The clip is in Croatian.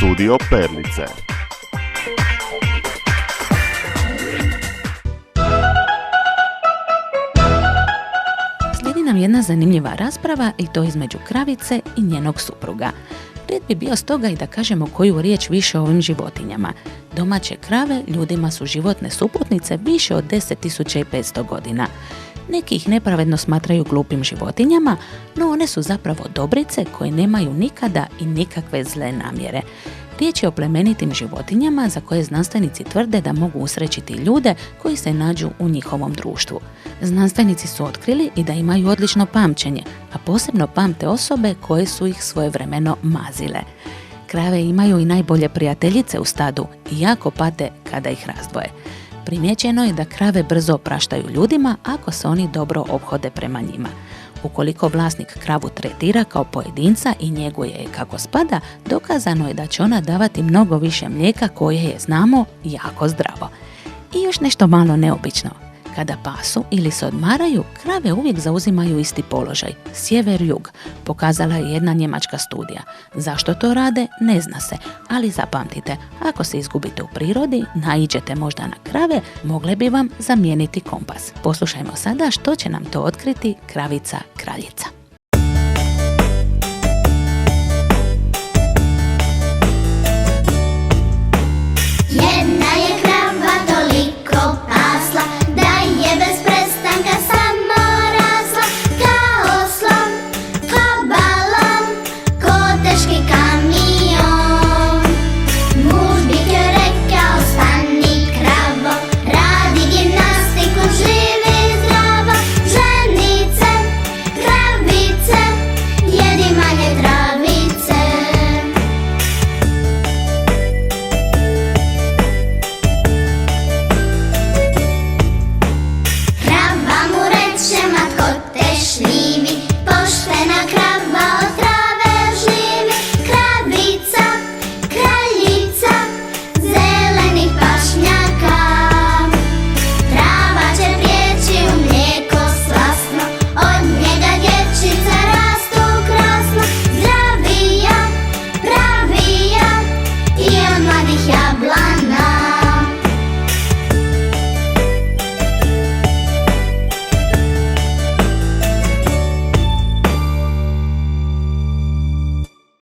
Studio Perlice. Slijedi nam jedna zanimljiva rasprava i to između kravice i njenog supruga. Red bi bio stoga i da kažemo koju riječ više o ovim životinjama. Domaće krave ljudima su životne suputnice više od 10.500 godina. Neki ih nepravedno smatraju glupim životinjama, no one su zapravo dobrice koje nemaju nikada i nikakve zle namjere. Riječ je o plemenitim životinjama za koje znanstvenici tvrde da mogu usrećiti ljude koji se nađu u njihovom društvu. Znanstvenici su otkrili i da imaju odlično pamćenje, a posebno pamte osobe koje su ih svojevremeno mazile. Krave imaju i najbolje prijateljice u stadu i jako pate kada ih razdvoje. Primijećeno je da krave brzo opraštaju ljudima ako se oni dobro ophode prema njima. Ukoliko vlasnik kravu tretira kao pojedinca i njeguje je kako spada, dokazano je da će ona davati mnogo više mlijeka koje je, znamo, jako zdravo. I još nešto malo neobično. Kada pasu ili se odmaraju, krave uvijek zauzimaju isti položaj, sjever-jug, pokazala je jedna njemačka studija. Zašto to rade, ne zna se, ali zapamtite, ako se izgubite u prirodi, naiđete možda na krave, mogle bi vam zamijeniti kompas. Poslušajmo sada što će nam to otkriti kravica kraljica.